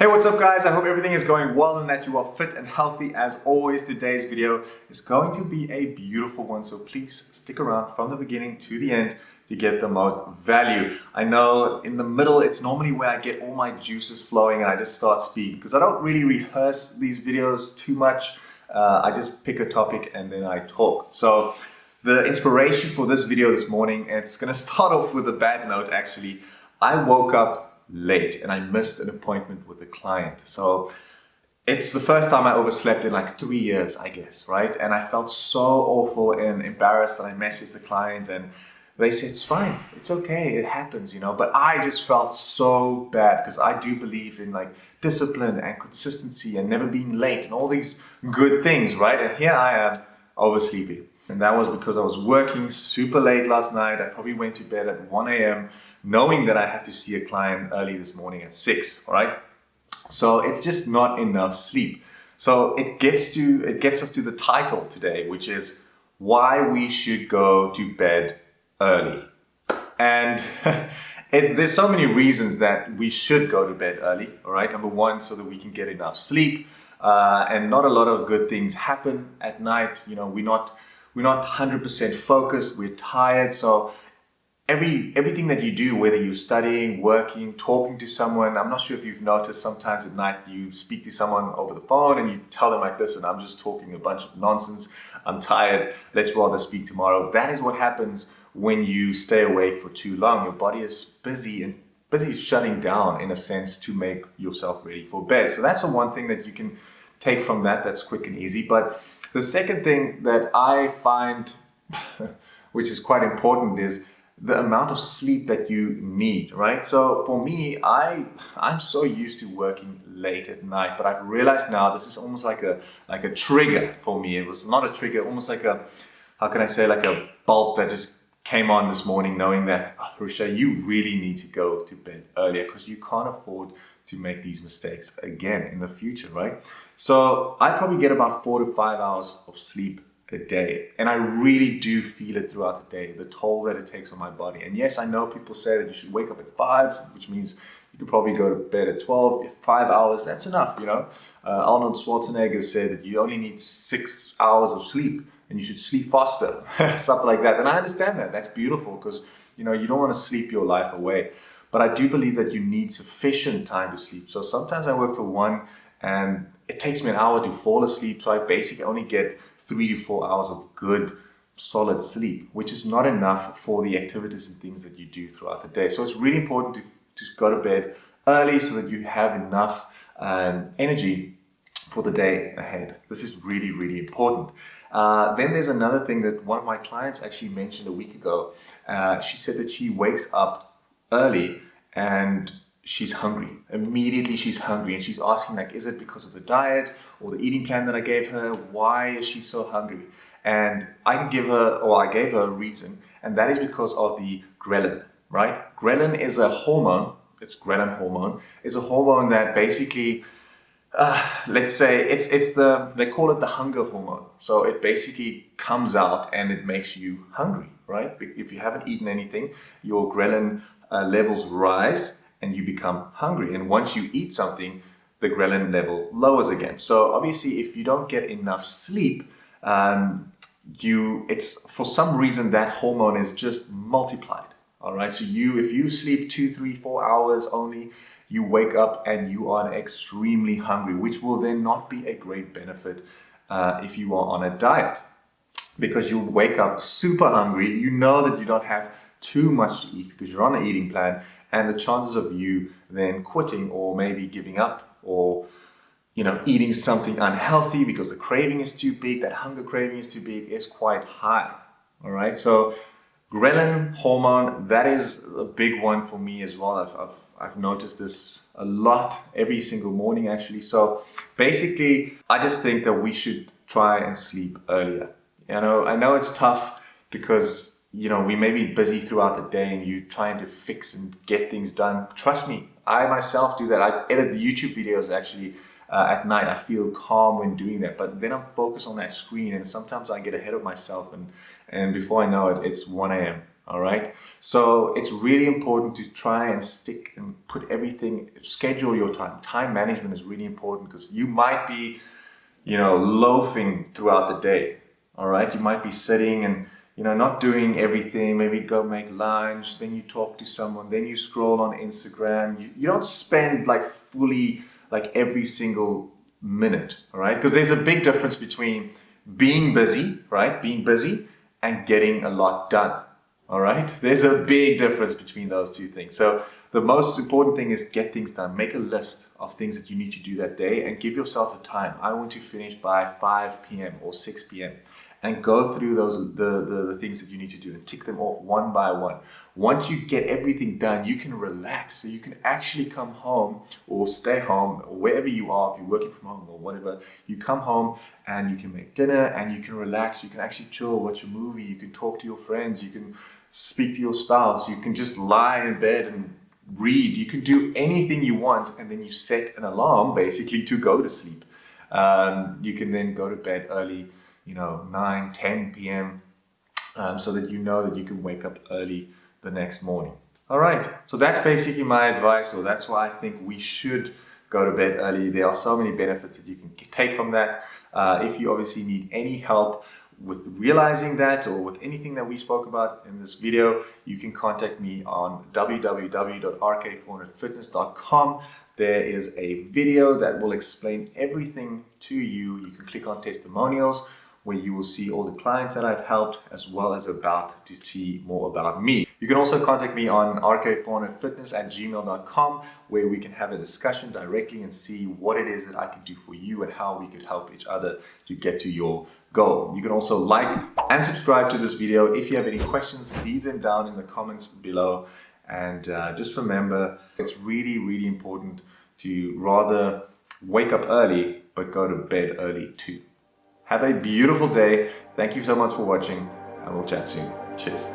Hey, what's up guys? I hope everything is going well and that you are fit and healthy. As always, today's video is going to be a beautiful one, so please stick around from the beginning to the end to get the most value. I know in the middle, it's normally where I get all my juices flowing and I just start speaking because I don't really rehearse these videos too much. I just pick a topic and then I talk. So the inspiration for this video this morning, it's gonna start off with a bad note actually. I woke up late and I missed an appointment with a client. So it's the first time I overslept in like 3 years, I guess, right? And I felt so awful and embarrassed that I messaged the client and they said, it's fine, it's okay, it happens, you know. But I just felt so bad because I do believe in like discipline and consistency and never being late and all these good things, right? And here I am oversleeping. And that was because I was working super late last night. I probably went to bed at 1 a.m. knowing that I had to see a client early this morning at 6, right? So it's just not enough sleep. So it gets us to the title today, which is why we should go to bed early. And there's so many reasons that we should go to bed early, all right? Number one, so that we can get enough sleep. And not a lot of good things happen at night. You know, we're not 100% focused, we're tired. So everything that you do, whether you're studying, working, talking to someone, I'm not sure if you've noticed sometimes at night you speak to someone over the phone and you tell them like, listen, I'm just talking a bunch of nonsense, I'm tired, let's rather speak tomorrow. That is what happens when you stay awake for too long. Your body is busy shutting down in a sense to make yourself ready for bed. So that's the one thing that you can take from that's quick and easy. But the second thing that I find, which is quite important, is the amount of sleep that you need, right? So for me, I'm so used to working late at night, but I've realized now this is almost like a trigger for me. It was not a trigger, almost like a, how can I say, like a bulb that just came on this morning knowing that, oh, Roche, you really need to go to bed earlier because you can't afford to make these mistakes again in the future, right? So I probably get about 4 to 5 hours of sleep a day. And I really do feel it throughout the day, the toll that it takes on my body. And yes, I know people say that you should wake up at 5, which means you could probably go to bed at 12, 5 hours, that's enough, you know. Arnold Schwarzenegger said that you only need 6 hours of sleep and you should sleep faster, something like that. And I understand that, that's beautiful because, you know, you don't want to sleep your life away. But I do believe that you need sufficient time to sleep. So sometimes I work till 1 and it takes me an hour to fall asleep. So I basically only get 3 to 4 hours of good, solid sleep, which is not enough for the activities and things that you do throughout the day. So it's really important to go to bed early so that you have enough energy for the day ahead. This is really, really important. Then there's another thing that one of my clients actually mentioned a week ago. She said that she wakes up early and she's hungry. Immediately she's hungry and she's asking like, is it because of the diet or the eating plan that I gave her? Why is she so hungry? And I gave her a reason, and that is because of the ghrelin, right? Ghrelin is a hormone, it's ghrelin hormone. It's a hormone that basically, let's say they call it the hunger hormone. So it basically comes out and it makes you hungry, right? If you haven't eaten anything, your ghrelin levels rise and you become hungry. And once you eat something, the ghrelin level lowers again. So obviously, if you don't get enough sleep, it's for some reason that hormone is just multiplied. All right. So if you sleep 2, 3, 4 hours only, you wake up and you are extremely hungry, which will then not be a great benefit if you are on a diet, because you'll wake up super hungry. You know that you don't have too much to eat because you're on an eating plan, and the chances of you then quitting or maybe giving up or, you know, eating something unhealthy because the craving is too big, that hunger craving is too big, is quite high. All right. So ghrelin hormone, that is a big one for me as well. I've noticed this a lot every single morning actually. So basically, I just think that we should try and sleep earlier. You know, I know it's tough because, you know, we may be busy throughout the day and you trying to fix and get things done. Trust me, I myself do that. I edit the YouTube videos actually at night. I feel calm when doing that, but then I'm focused on that screen and sometimes I get ahead of myself and before I know it, it's 1 a.m. All right. So it's really important to try and stick and put everything, schedule your time. Time management is really important because you might be, loafing throughout the day. All right. You might be sitting and, not doing everything. Maybe go make lunch, then you talk to someone, then you scroll on Instagram. You don't spend like fully like every single minute. All right. Because there's a big difference between being busy, right? Being busy and getting a lot done. All right. There's a big difference between those two things. So the most important thing is get things done. Make a list of things that you need to do that day and give yourself a time. I want to finish by 5 p.m. or 6 p.m. and go through the things that you need to do and tick them off one by one. Once you get everything done, you can relax. So you can actually come home or stay home or wherever you are, if you're working from home or whatever, you come home and you can make dinner and you can relax. You can actually chill, watch a movie. You can talk to your friends. You can speak to your spouse. You can just lie in bed and read. You can do anything you want, and then you set an alarm basically to go to sleep. You can then go to bed early, 9, 10 p.m. So that you know that you can wake up early the next morning. All right, so that's basically my advice, or that's why I think we should go to bed early. There are so many benefits that you can take from that. If you obviously need any help with realizing that or with anything that we spoke about in this video, you can contact me on www.rk400fitness.com. There is a video that will explain everything to you. You can click on testimonials, where you will see all the clients that I've helped, as well as about to see more about me. You can also contact me on rk400fitness@gmail.com, where we can have a discussion directly and see what it is that I can do for you and how we could help each other to get to your goal. You can also like and subscribe to this video. If you have any questions, leave them down in the comments below. And just remember, it's really, really important to rather wake up early, but go to bed early too. Have a beautiful day. Thank you so much for watching, and we'll chat soon. Cheers.